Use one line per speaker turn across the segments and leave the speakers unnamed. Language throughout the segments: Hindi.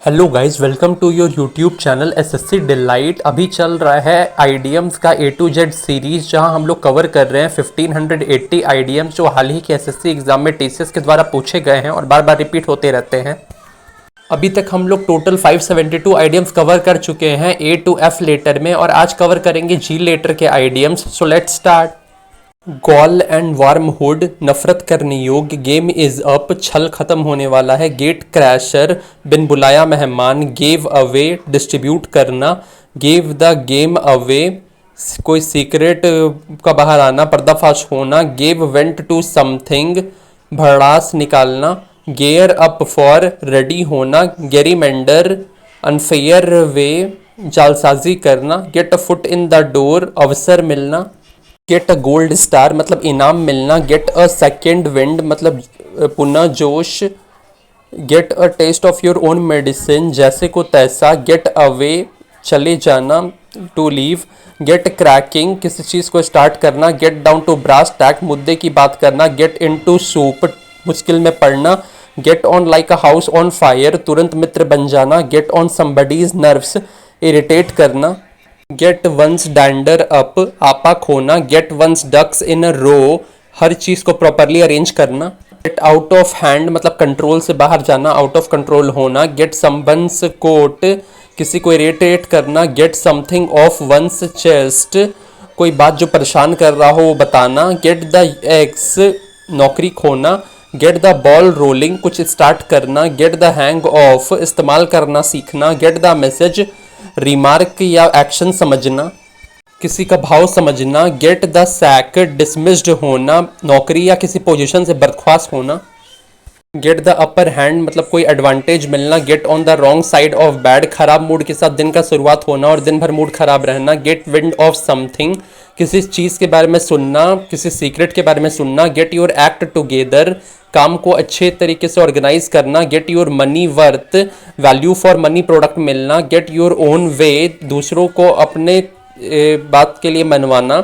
Hello guys, welcome to your YouTube channel SSC Delight. अभी चल रहा है आईडीएम्स का ए टू जेड सीरीज, जहां हम लोग कवर कर रहे हैं 1580 आईडीएम्स जो हाल ही के एसएससी एग्जाम में टीसीएस के द्वारा पूछे गए हैं और बार बार रिपीट होते रहते हैं। अभी तक हम लोग टोटल 572 आईडीएम्स कवर कर चुके हैं ए टू एफ लेटर में, और आज कवर करेंगे जी लेटर के idioms. So let's start. Gall and wormwood, नफरत करने योग्य। गेम इज अप, छल खत्म होने वाला है। गेट क्रैशर, बिन बुलाया मेहमान। गेव अवे, डिस्ट्रीब्यूट करना। गेव द गेम अवे, कोई सीक्रेट का बाहर आना, पर्दाफाश होना। गेव वेंट टू समथिंग, भड़ास निकालना। गेयर अप फॉर, रेडी होना। गेरीमेंडर, अनफेयर वे, जालसाजी करना। Get a foot in the door, अवसर मिलना। गेट अ गोल्ड स्टार मतलब इनाम मिलना। गेट अ सेकेंड विंड मतलब पुनः जोश। Get a taste of your own medicine, जैसे को तैसा। गेट अवे, चले जाना, टू लीव। गेट क्रैकिंग, किसी चीज़ को स्टार्ट करना। गेट डाउन टू ब्रास टैक, मुद्दे की बात करना। गेट इन टू सूप, मुश्किल में पड़ना। Get on like a house on fire, तुरंत मित्र बन जाना। Get on somebody's nerves, irritate करना। गेट वंस डैंडर अप, आपा खोना। Get one's ducks in a row, हर चीज़ को प्रॉपरली अरेंज करना। गेट आउट ऑफ हैंड मतलब कंट्रोल से बाहर जाना, आउट ऑफ कंट्रोल होना। गेट समवंस कोट, किसी को इरिटेट करना। Get something off one's chest, कोई बात जो परेशान कर रहा हो वो बताना। गेट द एक्स, नौकरी खोना। गेट द बॉल रोलिंग, कुछ स्टार्ट करना। गेट द हैंग ऑफ, इस्तेमाल करना सीखना। गेट द मैसेज, रिमार्क या एक्शन समझना, किसी का भाव समझना। गेट द सैक, डिसमिस्ड होना, नौकरी या किसी पोजीशन से बर्खास्त होना। गेट द अपर हैंड मतलब कोई एडवांटेज मिलना। Get on the wrong side of bad, खराब मूड के साथ दिन का शुरुआत होना और दिन भर मूड खराब रहना। गेट विंड ऑफ समथिंग, किसी चीज़ के बारे में सुनना, किसी सीक्रेट के बारे में सुनना। गेट योर एक्ट टुगेदर, काम को अच्छे तरीके से ऑर्गेनाइज करना। Get your money worth, value for money product मिलना। गेट योर ओन वे, दूसरों को अपने बात के लिए मनवाना।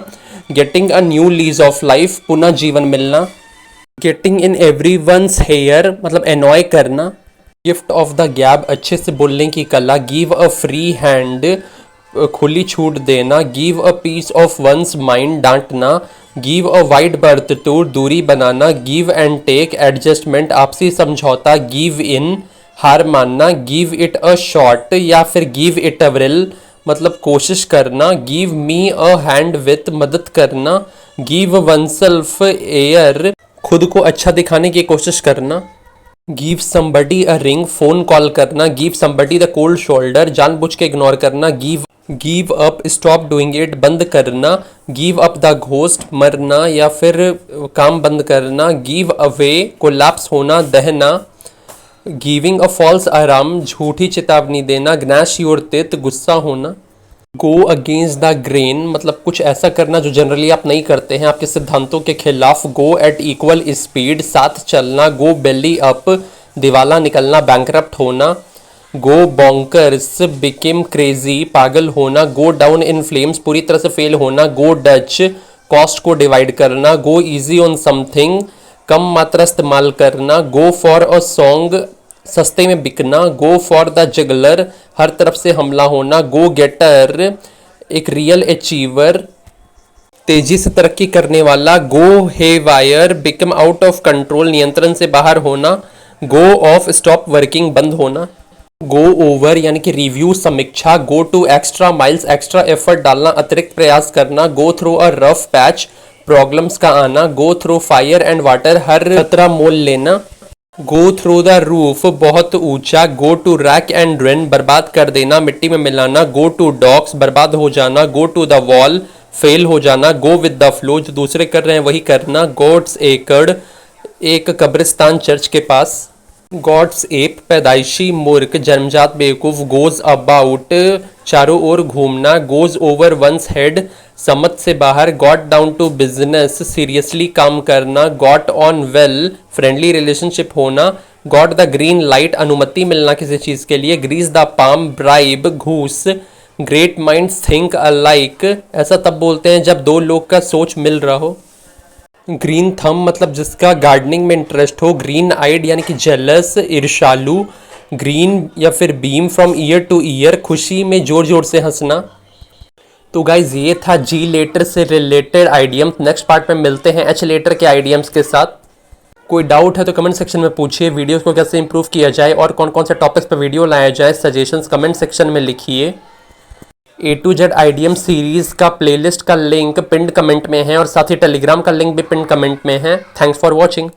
Getting a new lease of life, पुनः जीवन मिलना। Getting in everyone's hair मतलब एनॉय करना। गिफ्ट ऑफ द गैब, अच्छे से बोलने की कला। गिव अ फ्री हैंड, खुली छूट देना। Give a piece of one's mind, डांटना। Give a wide berth to, दूरी बनाना। गिव एंड टेक, एडजस्टमेंट, आपसी समझौता। गिव इन, हार मानना। गिव इट अ शॉट या फिर गिव इट अ विल मतलब कोशिश करना। Give me a hand with, मदद करना। गिव वनसेल्फ एयर, खुद को अच्छा दिखाने की कोशिश करना। Give somebody a ring, phone call करना। Give somebody the cold shoulder, जानबूझ के इग्नोर करना। Give up, stop doing it, बंद करना। गिव अप द घोस्ट, मरना या फिर काम बंद करना। गिव अवे, कोलैप्स होना, दहना। गिविंग अ फॉल्स अलार्म, झूठी चेतावनी देना। ग्नैश योर टीथ, गुस्सा होना। गो अगेंस्ट द ग्रेन मतलब कुछ ऐसा करना जो जनरली आप नहीं करते हैं, आपके सिद्धांतों के खिलाफ। गो एट इक्वल स्पीड, साथ चलना। गो बेली अप, दिवाला निकलना, बैंकरप्ट होना। गो बॉन्कर्स, बिकेम क्रेजी, पागल होना। गो डाउन इन फ्लेम्स, पूरी तरह से फेल होना। गो डच, कॉस्ट को डिवाइड करना। गो इजी ऑन समथिंग, कम मात्रा इस्तेमाल करना। गो फॉर अ सॉन्ग, सस्ते में बिकना। गो फॉर द जगलर, हर तरफ से हमला होना। गो गेटर, एक रियल अचीवर, तेजी से तरक्की करने वाला। Go haywire, become out of control, नियंत्रण से बाहर होना। गो ऑफ, स्टॉप वर्किंग, बंद होना। गो ओवर यानी कि रिव्यू, समीक्षा। Go to extra miles, extra effort डालना, अतिरिक्त प्रयास करना। Go through a rough patch, problems का आना। Go through fire and water, हर खतरा मोल लेना। गो थ्रू द रूफ, बहुत ऊंचा। Go to rack and drain, बर्बाद कर देना, मिट्टी में मिलाना। गो टू डॉक्स, बर्बाद हो जाना। गो टू द वॉल, फेल हो जाना। गो विद द फ्लो, जो दूसरे कर रहे हैं वही करना। गॉड्स एकड़, एक कब्रिस्तान चर्च के पास। गॉड्स एप, पैदाइशी मूर्ख, जन्मजात बेवकूफ। गोज अबाउट, चारों ओर घूमना। गोज ओवर वंस हेड, समझ से बाहर। Got down to business, seriously काम करना। Got on well, friendly relationship होना। गॉट द ग्रीन लाइट, अनुमति मिलना किसी चीज के लिए। ग्रीस द पाम, ब्राइब, घूस। ग्रेट माइंड्स थिंक अलाइक, ऐसा तब बोलते हैं जब दो लोग का सोच मिल रहा हो। ग्रीन थंब मतलब जिसका गार्डनिंग में इंटरेस्ट हो। ग्रीन आइड यानी कि जेलस, ईर्ष्यालु। ग्रीन या फिर beam from year two year, खुशी में जोर जोर से हंसना। तो गाइज ये था जी लेटर से रिलेटेड आइडियम। नेक्स्ट पार्ट में मिलते हैं एच लेटर के आइडियम्स के साथ। कोई डाउट है तो कमेंट सेक्शन में पूछिए, वीडियोस को कैसे इंप्रूव किया जाए और कौन कौन से टॉपिक्स पर वीडियो लाया जाए, सजेशंस कमेंट सेक्शन में लिखिए। ए टू जेड आइडियम सीरीज का प्लेलिस्ट का लिंक पिंड कमेंट में है और साथ ही टेलीग्राम का लिंक भी पिंड कमेंट में है। Thanks for watching.